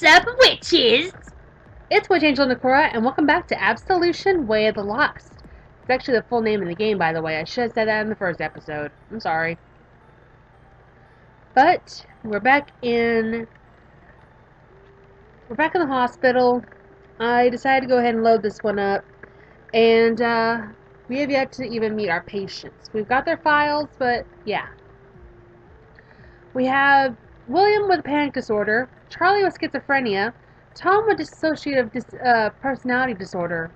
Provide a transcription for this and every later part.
What's up, witches? It's Witch Angel Nakora, and welcome back to Absolution Way of the Lost. It's actually the full name of the game, by the way. I should have said that in the first episode. I'm sorry. But we're back in the hospital. I decided to go ahead and load this one up, and we have yet to even meet our patients. We've got their files, but yeah. We have William with panic disorder, Charlie with schizophrenia, Tom with dissociative personality disorder,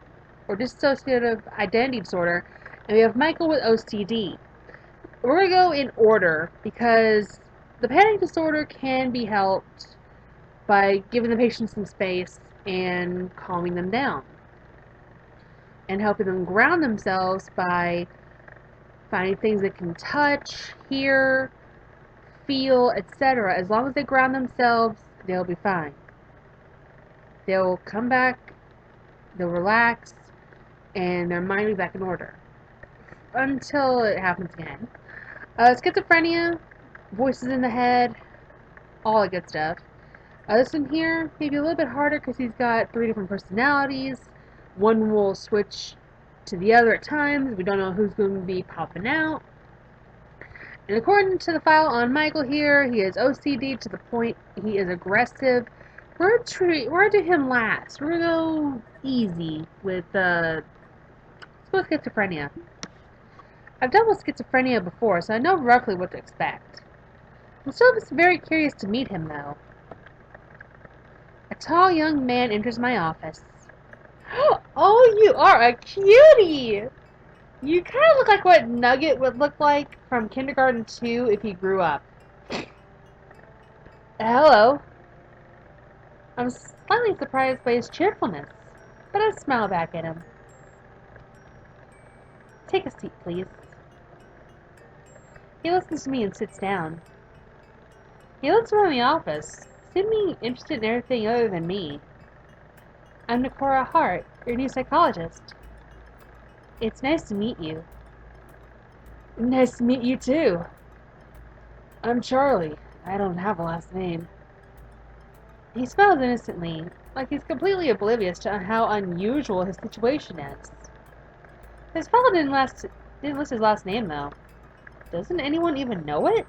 or dissociative identity disorder, and we have Michael with OCD. We're going to go in order because the panic disorder can be helped by giving the patient some space and calming them down, and helping them ground themselves by finding things they can touch, hear, feel, etc. As long as they ground themselves, they'll be fine. They'll come back, they'll relax, and their mind will be back in order. Until it happens again. Schizophrenia, voices in the head, all that good stuff. This one here, maybe a little bit harder because he's got 3 different personalities. One will switch to the other at times. We don't know who's going to be popping out. And according to the file on Michael here, he is OCD to the point he is aggressive. We're gonna do him last. We're gonna go easy with let's go with schizophrenia. I've dealt with schizophrenia before, so I know roughly what to expect. I'm still just very curious to meet him, though. A tall young man enters my office. Oh, you are a cutie! You kind of look like what Nugget would look like from Kindergarten 2 if he grew up. Hello. I'm slightly surprised by his cheerfulness, but I smile back at him. Take a seat, please. He listens to me and sits down. He looks around the office, seeming interested in everything other than me. I'm Nakora Hart, your new psychologist. It's nice to meet you. Nice to meet you too. I'm Charlie. I don't have a last name. He smiles innocently, like he's completely oblivious to how unusual his situation is. His fellow didn't list his last name, though. Doesn't anyone even know it?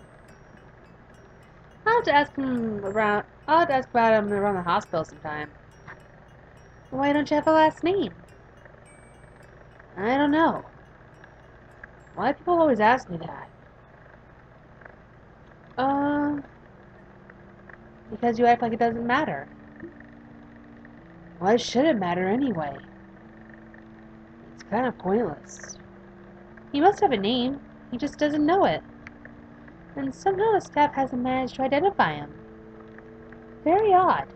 I'll have to ask about him around the hospital sometime. Why don't you have a last name? I don't know. Why do people always ask me that? Because you act like it doesn't matter. Why should it matter anyway? It's kind of pointless. He must have a name. He just doesn't know it. And somehow the staff hasn't managed to identify him. Very odd.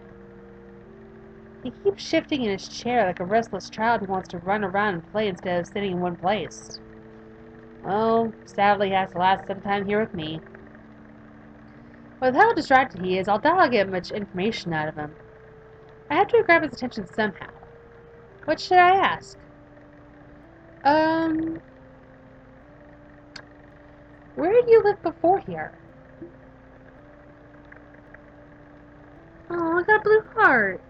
He keeps shifting in his chair like a restless child who wants to run around and play instead of sitting in one place. Well, sadly he has to last some time here with me. With how distracted he is, I'll doubt I'll get much information out of him. I have to grab his attention somehow. What should I ask? Where did you live before here? Oh, I got a blue heart.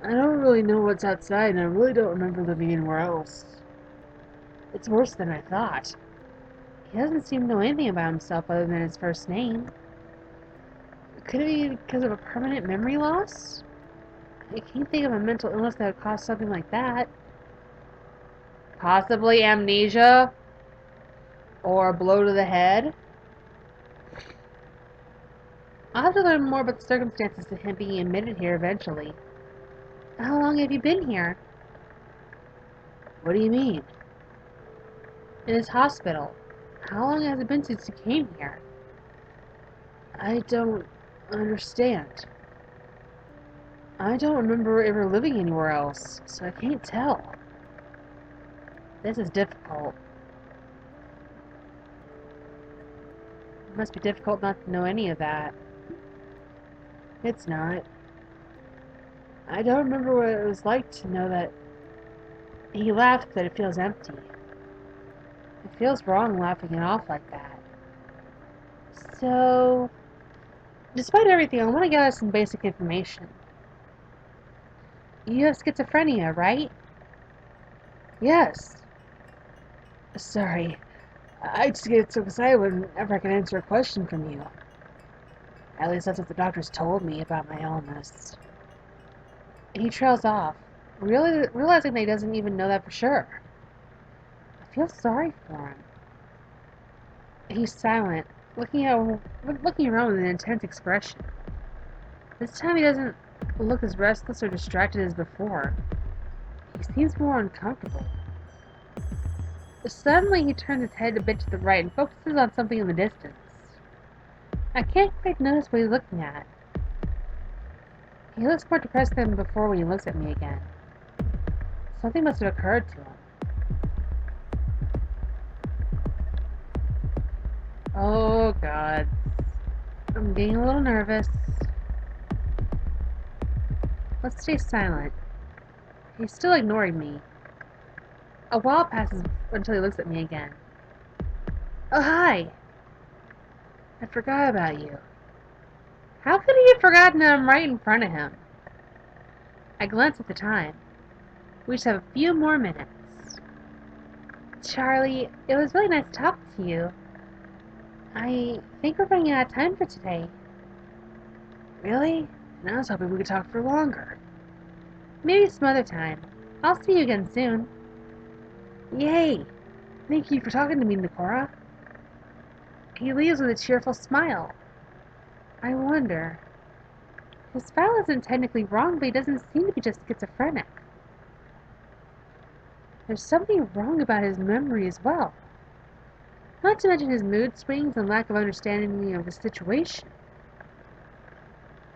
I don't really know what's outside, and I really don't remember living anywhere else. It's worse than I thought. He doesn't seem to know anything about himself other than his first name. Could it be because of a permanent memory loss? I can't think of a mental illness that would cause something like that. Possibly amnesia? Or a blow to the head? I'll have to learn more about the circumstances of him being admitted here eventually. How long have you been here? What do you mean? In this hospital. How long has it been since you came here? I don't understand. I don't remember ever living anywhere else, so I can't tell. This is difficult. It must be difficult not to know any of that. It's not. I don't remember what it was like to know that he laughed that it feels empty. It feels wrong laughing it off like that. So, Despite everything, I want to gather some basic information. You have schizophrenia, right? Yes. Sorry. I just get so excited whenever I can answer a question from you. At least that's what the doctors told me about my illness. He trails off, really realizing that he doesn't even know that for sure. I feel sorry for him. He's silent, looking around with an intense expression. This time he doesn't look as restless or distracted as before. He seems more uncomfortable. Suddenly he turns his head a bit to the right and focuses on something in the distance. I can't quite notice what he's looking at. He looks more depressed than before when he looks at me again. Something must have occurred to him. Oh God. I'm getting a little nervous. Let's stay silent. He's still ignoring me. A while passes until he looks at me again. Oh, hi! I forgot about you. How could he have forgotten that I'm right in front of him? I glance at the time. We just have a few more minutes. Charlie, it was really nice talking to you. I think we're running out of time for today. Really? I was hoping we could talk for longer. Maybe some other time. I'll see you again soon. Yay! Thank you for talking to me, Nikora. He leaves with a cheerful smile. I wonder. His file isn't technically wrong, but he doesn't seem to be just schizophrenic. There's something wrong about his memory as well. Not to mention his mood swings and lack of understanding of the situation.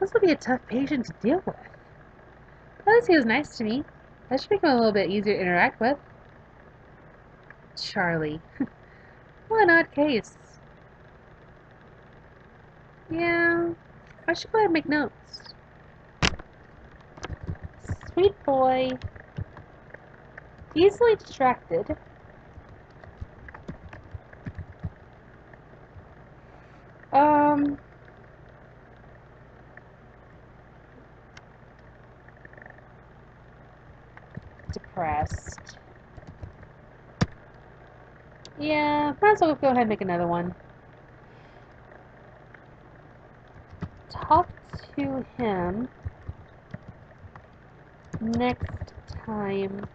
This would be a tough patient to deal with. At least he was nice to me. That should make him a little bit easier to interact with. Charlie. What an odd case. Yeah, I should go ahead and make notes. Sweet boy. Easily distracted. Um, Depressed. Yeah, might as well go ahead and make another one. Talk to him next time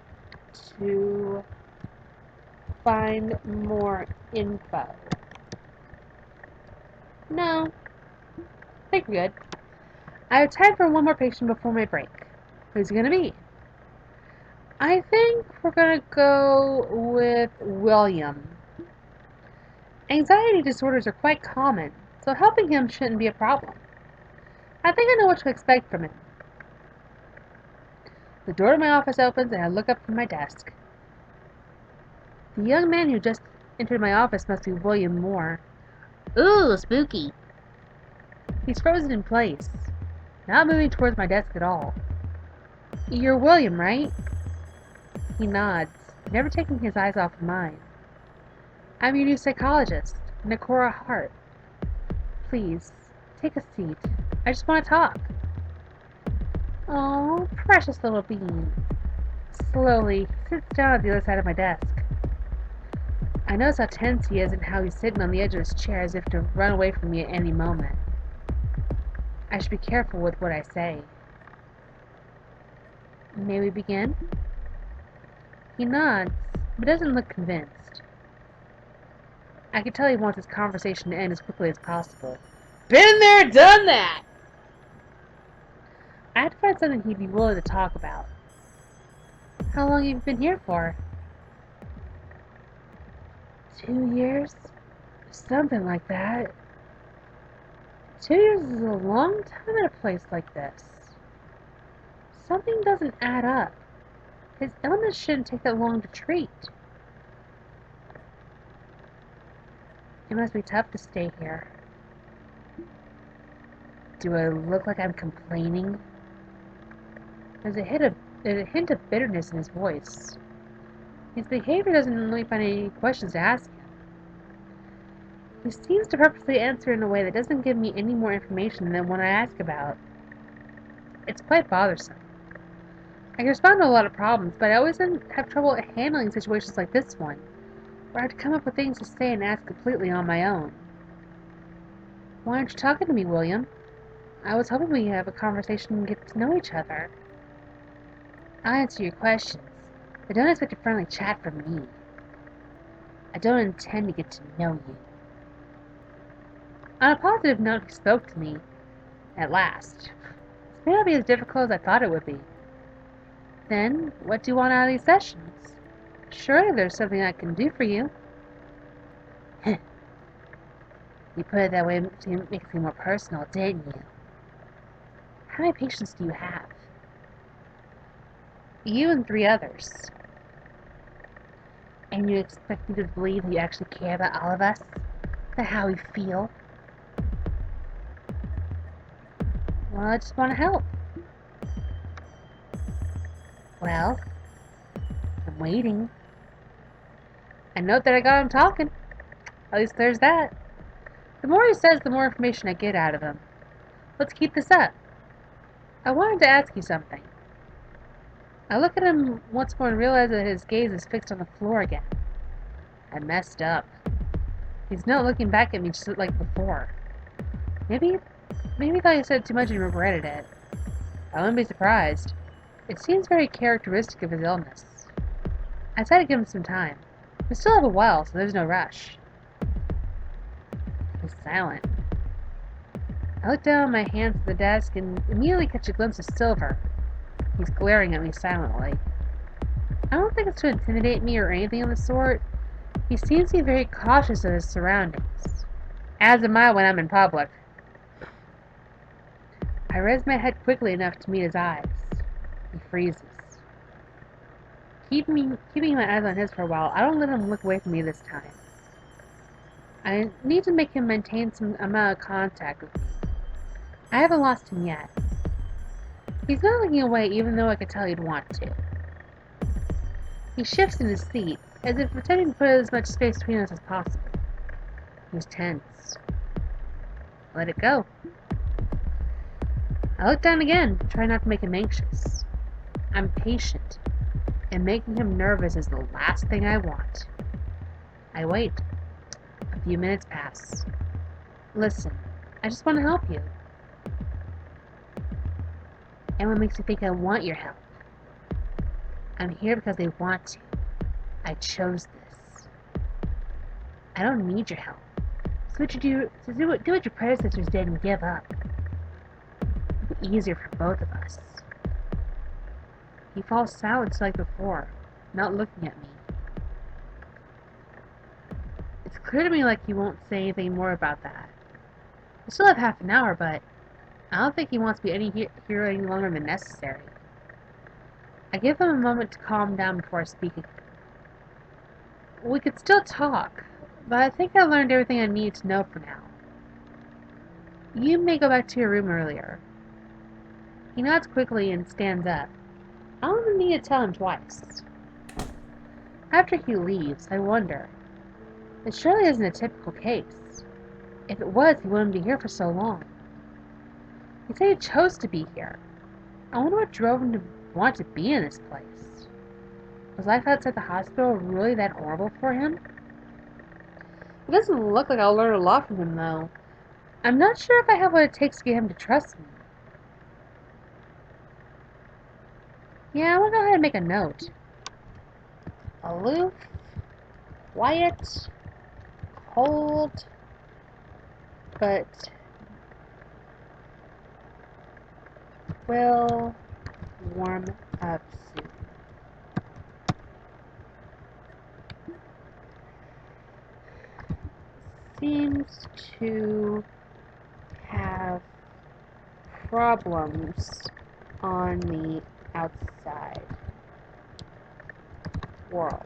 to find more info. No, I think we're good. I have time for one more patient before my break. Who's it gonna be? I think we're gonna go with William. Anxiety disorders are quite common, so helping him shouldn't be a problem. I think I know what to expect from him. The door to my office opens and I look up from my desk. The young man who just entered my office must be William Moore. Ooh, spooky. He's frozen in place, not moving towards my desk at all. You're William, right? He nods, never taking his eyes off of mine. I'm your new psychologist, Nikora Hart. Please, take a seat. I just want to talk. Oh, precious little bean. Slowly, he sits down at the other side of my desk. I notice how tense he is and how he's sitting on the edge of his chair as if to run away from me at any moment. I should be careful with what I say. May we begin? He nods, but doesn't look convinced. I can tell he wants this conversation to end as quickly as possible. Been there, done that! I had to find something he'd be willing to talk about. How long have you been here for? 2 years? Something like that. 2 years is a long time at a place like this. Something doesn't add up. His illness shouldn't take that long to treat. It must be tough to stay here. Do I look like I'm complaining? There's a hint of bitterness in his voice. His behavior doesn't really find any questions to ask him. He seems to purposely answer in a way that doesn't give me any more information than what I ask about. It's quite bothersome. I can respond to a lot of problems, but I always have trouble handling situations like this one, where I have to come up with things to say and ask completely on my own. Why aren't you talking to me, William? I was hoping we could have a conversation and get to know each other. I'll answer your questions, but don't expect a friendly chat from me. I don't intend to get to know you. On a positive note, he spoke to me, at last. This may not be as difficult as I thought it would be. Then, what do you want out of these sessions? Surely there's something I can do for you. You put it that way to make it seem more personal, didn't you? How many patients do you have? You and 3 others. And you expect me to believe that you actually care about all of us? About how we feel? Well, I just want to help. Well, I'm waiting. And note that I got him talking. At least there's that. The more he says, the more information I get out of him. Let's keep this up. I wanted to ask you something. I look at him once more and realize that his gaze is fixed on the floor again. I messed up. He's not looking back at me just like before. Maybe he thought he said too much and regretted it. I wouldn't be surprised. It seems very characteristic of his illness. I decided to give him some time. We still have a while, so there's no rush. He's silent. I look down at my hands at the desk and immediately catch a glimpse of Silver. He's glaring at me silently. I don't think it's to intimidate me or anything of the sort. He seems to be very cautious of his surroundings. As am I when I'm in public. I raise my head quickly enough to meet his eyes. He freezes. Keeping my eyes on his for a while, I don't let him look away from me this time. I need to make him maintain some amount of contact with me. I haven't lost him yet. He's not looking away even though I could tell he'd want to. He shifts in his seat, as if attempting to put as much space between us as possible. He's tense. Let it go. I look down again, trying not to make him anxious. I'm patient, and making him nervous is the last thing I want. I wait. A few minutes pass. Listen, I just want to help you. And what makes you think I want your help? I'm here because I want to. I chose this. I don't need your help. So do what your predecessors did and give up. It'll be easier for both of us. He falls silent like before, not looking at me. It's clear to me like he won't say anything more about that. We still have half an hour, but I don't think he wants to be here any longer than necessary. I give him a moment to calm down before I speak again. We could still talk, but I think I learned everything I need to know for now. You may go back to your room earlier. He nods quickly and stands up. I don't need to tell him twice. After he leaves, I wonder. It surely isn't a typical case. If it was, he wouldn't be here for so long. He said he chose to be here. I wonder what drove him to want to be in this place. Was life outside the hospital really that horrible for him? It doesn't look like I'll learn a lot from him, though. I'm not sure if I have what it takes to get him to trust me. Yeah, I want to go ahead and make a note. Aloof, quiet, cold, but will warm up soon. Seems to have problems on the outside world.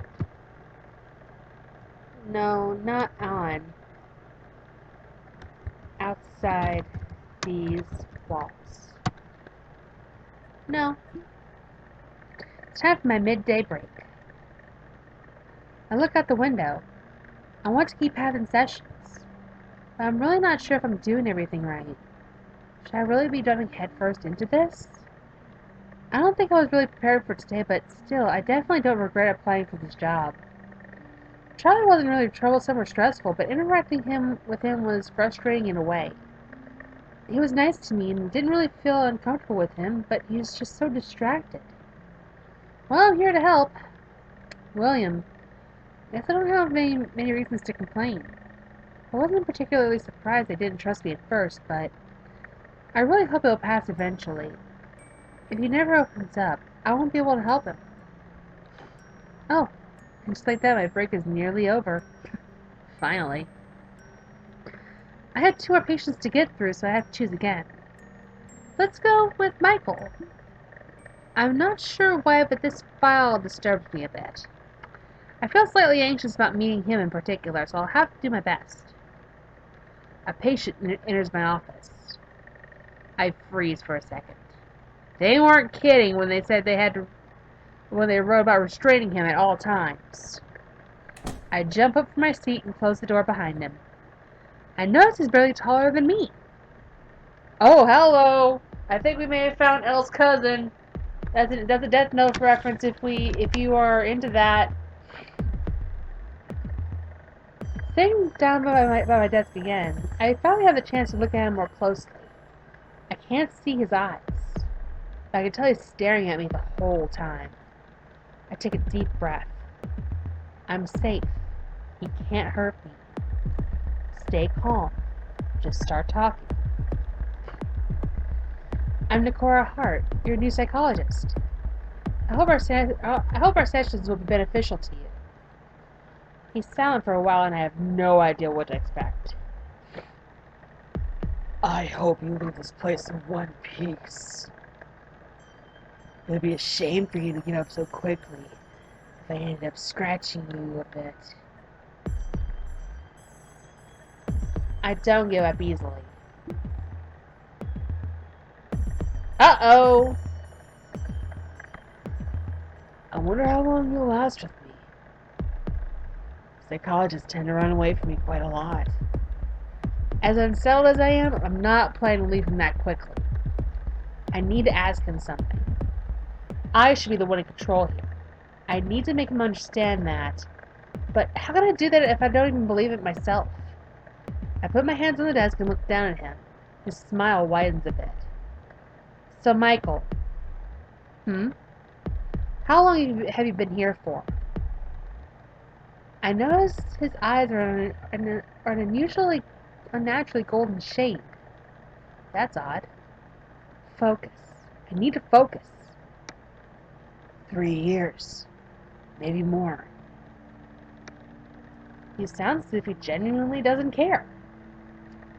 No, not on. Outside these walls. No. It's time for my midday break. I look out the window. I want to keep having sessions. But I'm really not sure if I'm doing everything right. Should I really be diving headfirst into this? I don't think I was really prepared for today, but still, I definitely don't regret applying for this job. Charlie wasn't really troublesome or stressful, but interacting with him was frustrating in a way. He was nice to me and didn't really feel uncomfortable with him, but he was just so distracted. Well, I'm here to help. William, I guess I don't have many reasons to complain. I wasn't particularly surprised they didn't trust me at first, but I really hope it'll pass eventually. If he never opens up, I won't be able to help him. Oh, and just like that, my break is nearly over. Finally. I had 2 more patients to get through, so I have to choose again. Let's go with Michael. I'm not sure why, but this file disturbs me a bit. I feel slightly anxious about meeting him in particular, so I'll have to do my best. A patient enters my office. I freeze for a second. They weren't kidding when they said when they wrote about restraining him at all times. I jump up from my seat and close the door behind him. I notice he's barely taller than me. Oh, hello! I think we may have found Elle's cousin. That's a Death Note reference if you are into that. Sitting down by my desk again, I finally have the chance to look at him more closely. I can't see his eyes, but I can tell he's staring at me the whole time. I take a deep breath. I'm safe. He can't hurt me. Stay calm. Just start talking. I'm Nakora Hart, your new psychologist. I hope our sessions will be beneficial to you. He's silent for a while and I have no idea what to expect. I hope you leave this place in one piece. It would be a shame for you to give up so quickly if I ended up scratching you a bit. I don't give up easily. Uh-oh! I wonder how long you'll last with me. Psychologists tend to run away from me quite a lot. As unsettled as I am, I'm not planning to leave him that quickly. I need to ask him something. I should be the one in control here. I need to make him understand that. But how can I do that if I don't even believe it myself? I put my hands on the desk and look down at him. His smile widens a bit. So, Michael. How long have you been here for? I notice his eyes are an unnaturally golden shade. That's odd. Focus. I need to focus. 3 years. Maybe more. He sounds as if he genuinely doesn't care.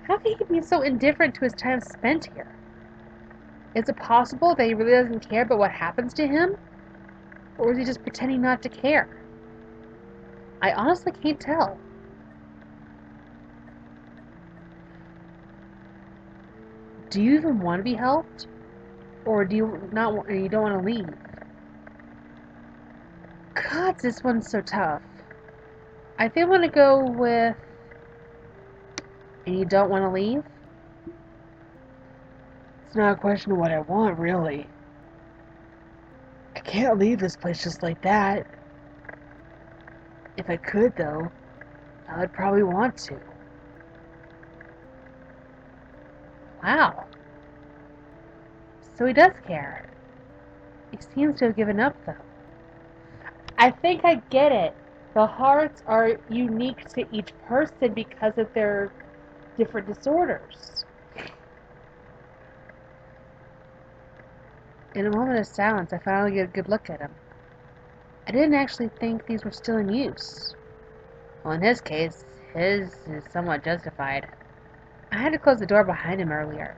How can he be so indifferent to his time spent here? Is it possible that he really doesn't care about what happens to him? Or is he just pretending not to care? I honestly can't tell. Do you even want to be helped? Or do you don't want to leave? God, this one's so tough. I think I'm going to go with... And you don't want to leave? It's not a question of what I want, really. I can't leave this place just like that. If I could, though, I would probably want to. Wow. So he does care. He seems to have given up, though. I think I get it. The hearts are unique to each person because of their different disorders. In a moment of silence, I finally get a good look at him. I didn't actually think these were still in use. Well, in his case, his is somewhat justified. I had to close the door behind him earlier.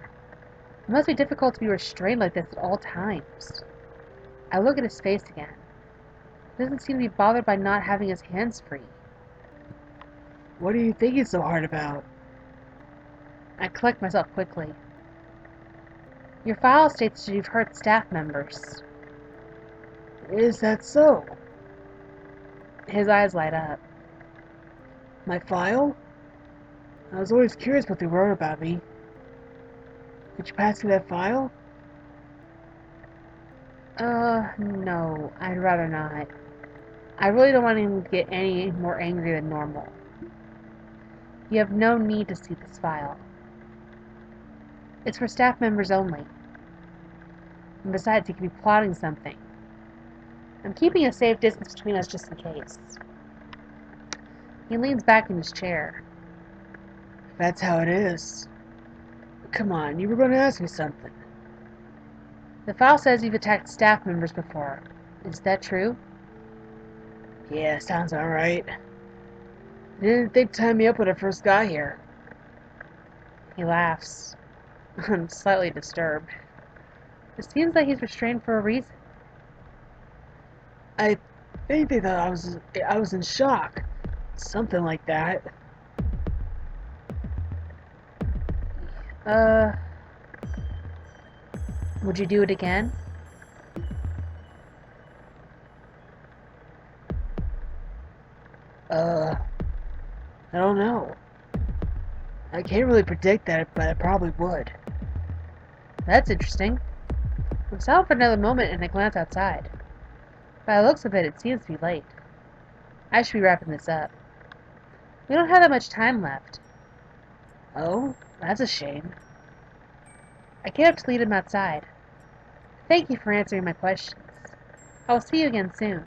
It must be difficult to be restrained like this at all times. I look at his face again. He doesn't seem to be bothered by not having his hands free. What are you thinking so hard about? I collect myself quickly. Your file states that you've hurt staff members. Is that so? His eyes light up. My file? I was always curious what they wrote about me. Could you pass me that file? No, I'd rather not. I really don't want him to get any more angry than normal. You have no need to see this file. It's for staff members only. And besides, he could be plotting something. I'm keeping a safe distance between us just in case. He leans back in his chair. That's how it is. Come on, you were going to ask me something. The file says you've attacked staff members before. Is that true? Yeah, sounds alright. Didn't think to tie me up when I first got here. He laughs. I'm slightly disturbed. It seems like he's restrained for a reason. I think they thought I was in shock. Something like that. Would you do it again? I don't know. I can't really predict that, but I probably would. That's interesting. I'm silent for another moment and I glance outside. By the looks of it, it seems to be late. I should be wrapping this up. We don't have that much time left. Oh, that's a shame. I get up to lead him outside. Thank you for answering my questions. I will see you again soon.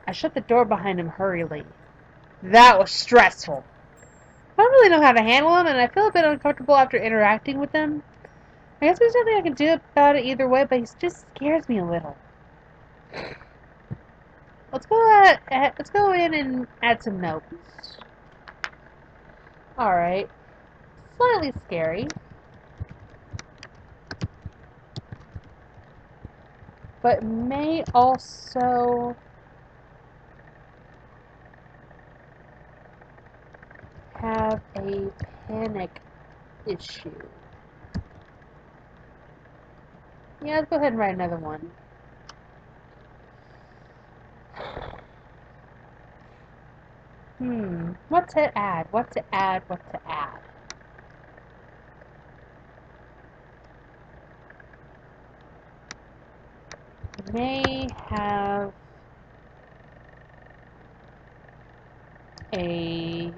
I shut the door behind him hurriedly. That was stressful. I don't really know how to handle him, and I feel a bit uncomfortable after interacting with him. I guess there's nothing I can do about it either way, but he just scares me a little. Let's go in and add some notes. Alright. Slightly scary. But may also have a panic issue. Yeah, let's go ahead and write another one. What to add? What to add? What to add? May have a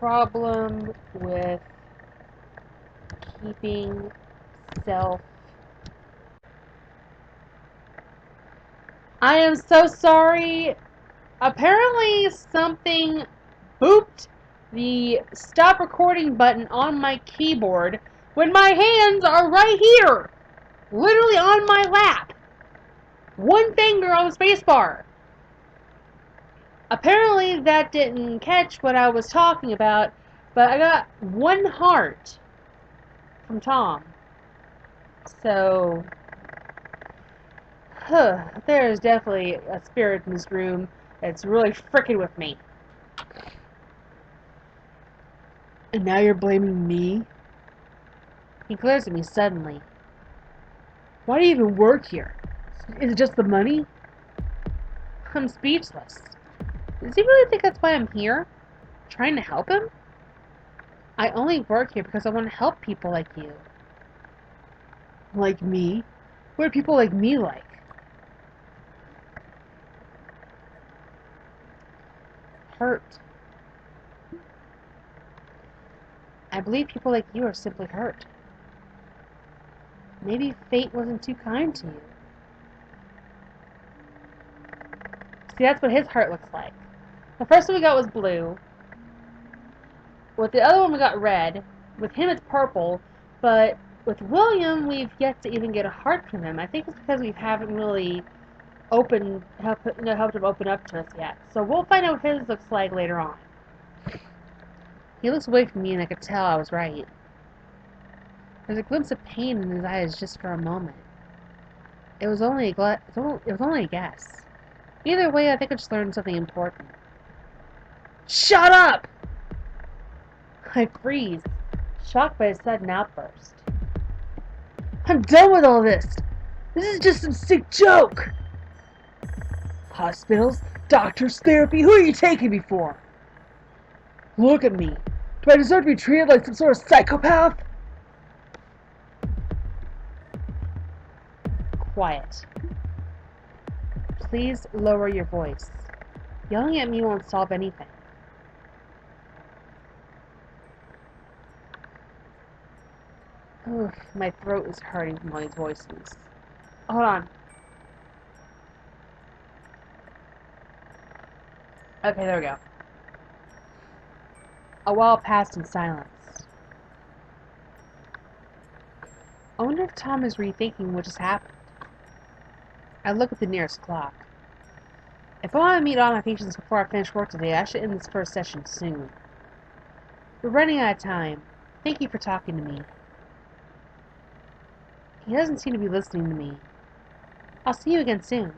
problem with keeping self. I am so sorry. Apparently something booped the stop recording button on my keyboard when my hands are right here. Literally on my lap. One finger on the spacebar. Apparently that didn't catch what I was talking about, but I got one heart from Tom. So, there is definitely a spirit in this room that's really frickin' with me. And now you're blaming me? He glares at me suddenly. Why do you even work here? Is it just the money? I'm speechless. Does he really think that's why I'm here? Trying to help him? I only work here because I want to help people like you. Like me? What are people like me like? Hurt. I believe people like you are simply hurt. Maybe fate wasn't too kind to you. See, that's what his heart looks like. The first one we got was blue. With the other one we got red. With him it's purple. But with William, we've yet to even get a heart from him. I think it's because we haven't really helped him open up to us yet. So we'll find out what his looks like later on. He looks away from me and I could tell I was right. There's a glimpse of pain in his eyes just for a moment. It was only a guess. Either way, I think I just learned something important. Shut up! I freeze, shocked by his sudden outburst. I'm done with all this! This is just some sick joke! Hospitals, doctors, therapy, who are you taking me for? Look at me. Do I deserve to be treated like some sort of psychopath? Quiet. Please lower your voice. Yelling at me won't solve anything. Oof, my throat is hurting from all these voices. Hold on. Okay, there we go. A while passed in silence. I wonder if Tom is rethinking what just happened. I look at the nearest clock. If I want to meet all my patients before I finish work today, I should end this first session soon. We're running out of time. Thank you for talking to me. He doesn't seem to be listening to me. I'll see you again soon.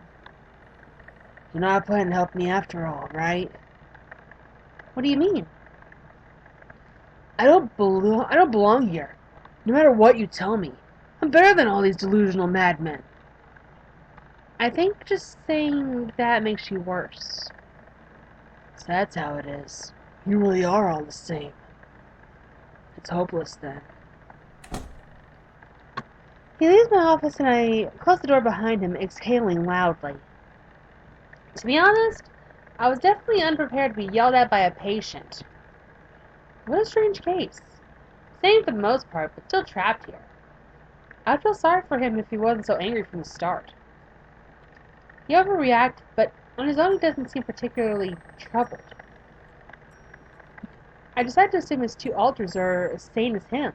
You're not planning to help me after all, right? What do you mean? I don't belong here. No matter what you tell me. I'm better than all these delusional madmen. I think just saying that makes you worse. So that's how it is. You really are all the same. It's hopeless then. He leaves my office and I close the door behind him, exhaling loudly. To be honest, I was definitely unprepared to be yelled at by a patient. What a strange case. Sane for the most part, but still trapped here. I'd feel sorry for him if he wasn't so angry from the start. He overreacted, but on his own he doesn't seem particularly troubled. I decided to assume his two alters are as sane as him.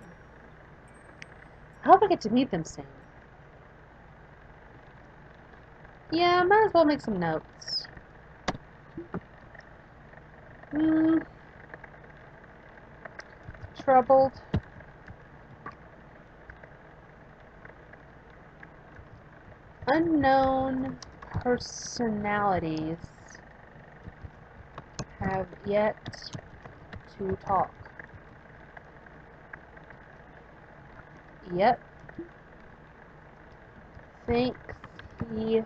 I hope I get to meet them soon. Yeah, might as well make some notes. Troubled. Unknown personalities have yet to talk. Yep. Thinks he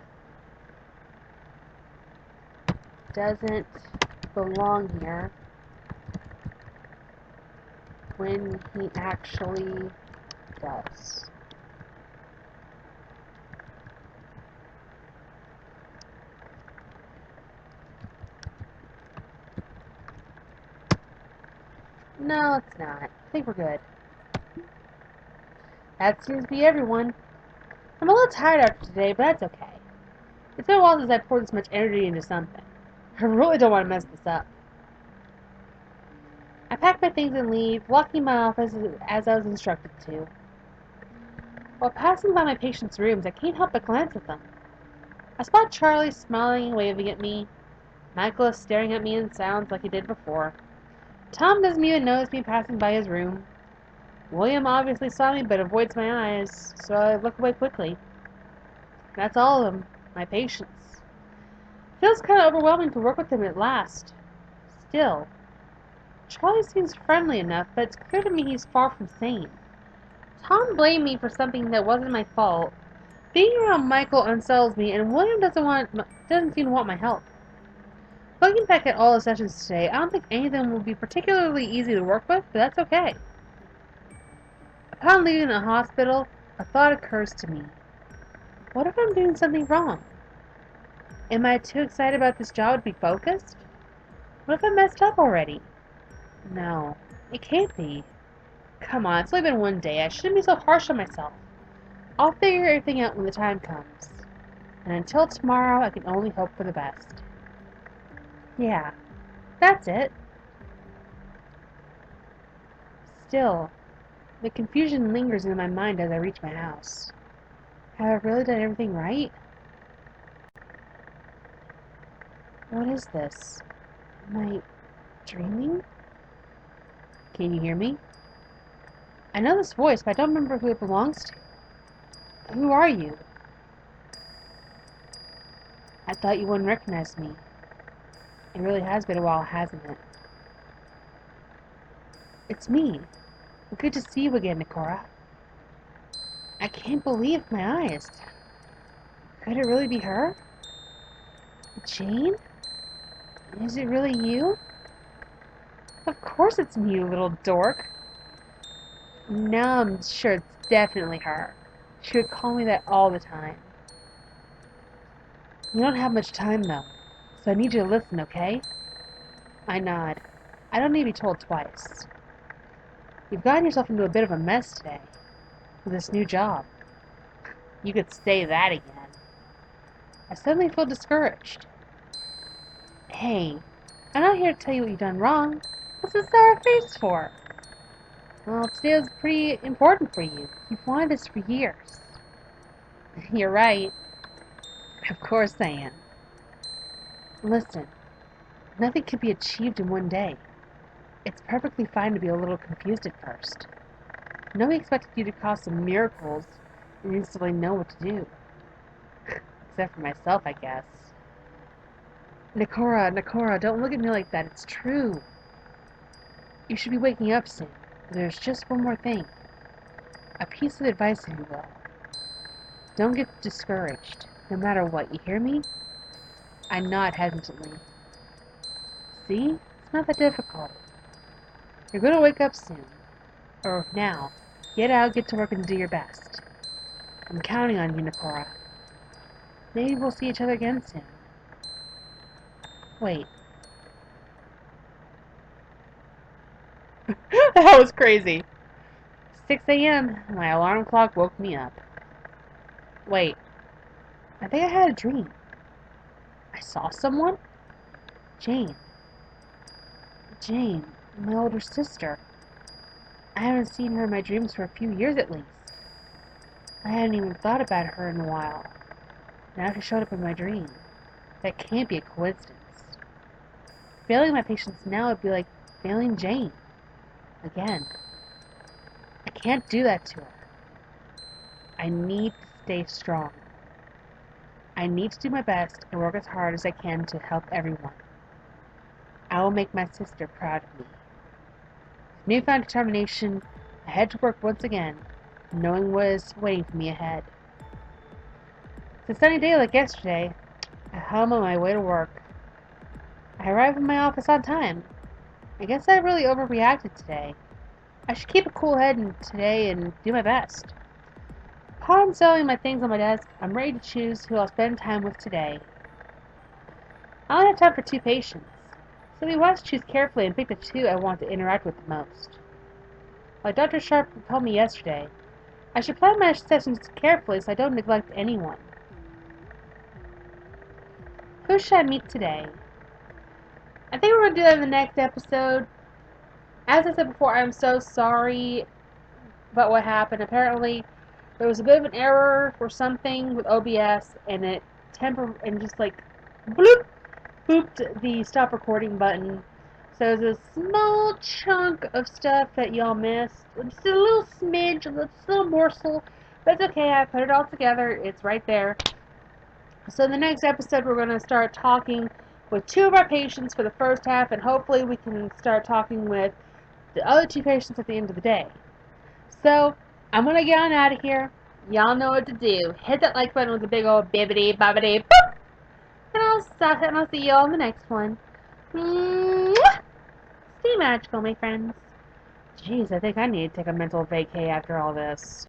doesn't belong here when he actually does. No, it's not. I think we're good. That seems to be everyone. I'm a little tired after today, but that's okay. It's been a while since I poured this much energy into something. I really don't want to mess this up. I pack my things and leave, locking my office as I was instructed to. While passing by my patients' rooms, I can't help but glance at them. I spot Charlie smiling and waving at me. Michael is staring at me in silence like he did before. Tom doesn't even notice me passing by his room. William obviously saw me but avoids my eyes, so I look away quickly. That's all of them, my patients. It feels kind of overwhelming to work with them at last. Still, Charlie seems friendly enough, but it's clear to me he's far from sane. Tom blamed me for something that wasn't my fault. Being around Michael unsettles me, and William doesn't seem to want my help. Looking back at all the sessions today, I don't think any of them will be particularly easy to work with, but that's okay. Upon leaving the hospital, a thought occurs to me. What if I'm doing something wrong? Am I too excited about this job to be focused? What if I messed up already? No, it can't be. Come on, it's only been one day. I shouldn't be so harsh on myself. I'll figure everything out when the time comes. And until tomorrow, I can only hope for the best. Yeah, that's it. Still, the confusion lingers in my mind as I reach my house. Have I really done everything right? What is this? Am I dreaming? Can you hear me? I know this voice, but I don't remember who it belongs to. Who are you? I thought you wouldn't recognize me. It really has been a while, hasn't it? It's me. Good to see you again, Nikora. I can't believe my eyes. Could it really be her? Jane? Is it really you? Of course it's me, you little dork. No, I'm sure it's definitely her. She would call me that all the time. We don't have much time, though, so I need you to listen, okay? I nod. I don't need to be told twice. You've gotten yourself into a bit of a mess today with this new job. You could say that again. I suddenly feel discouraged. Hey, I'm not here to tell you what you've done wrong. What's this sour face for? Well, today was pretty important for you. You've wanted this for years. You're right. Of course I am. Listen, nothing can be achieved in one day. It's perfectly fine to be a little confused at first. Nobody expected you to cause some miracles and instantly know what to do. Except for myself, I guess. Nakora, don't look at me like that. It's true. You should be waking up soon. There's just one more thing. A piece of advice, if you will. Don't get discouraged, no matter what. You hear me? I nod hesitantly. See? It's not that difficult. You're going to wake up soon. Or now. Get out, get to work, and do your best. I'm counting on you, Nakora. Maybe we'll see each other again soon. Wait. That was crazy. 6 a.m. My alarm clock woke me up. Wait. I think I had a dream. I saw someone? Jane. Jane, my older sister. I haven't seen her in my dreams for a few years at least. I hadn't even thought about her in a while. Now she showed up in my dream. That can't be a coincidence. Failing my patients now would be like failing Jane. Again. I can't do that to her. I need to stay strong. I need to do my best and work as hard as I can to help everyone. I will make my sister proud of me. With newfound determination, I head to work once again, knowing what is waiting for me ahead. It's a sunny day like yesterday. I hum on my way to work. I arrive in my office on time. I guess I really overreacted today. I should keep a cool head today and do my best. Upon settling my things on my desk, I'm ready to choose who I'll spend time with today. I only have time for 2 patients, so we must choose carefully and pick the 2 I want to interact with the most. Like Dr. Sharp told me yesterday, I should plan my sessions carefully so I don't neglect anyone. Who should I meet today? I think we're going to do that in the next episode. As I said before, I'm so sorry about what happened. Apparently, there was a bit of an error or something with OBS, and it just like bloop, booped the stop recording button. So there's a small chunk of stuff that y'all missed. Just a little smidge, just a little morsel. But it's okay, I put it all together. It's right there. So in the next episode, we're going to start talking with 2 of our patients for the first half, and hopefully we can start talking with the other 2 patients at the end of the day. So, I'm going to get on out of here. Y'all know what to do. Hit that like button with a big old bibbity bobbity boop. And I'll see y'all in the next one. Mwah! Stay magical, my friends. Jeez, I think I need to take a mental vacay after all this.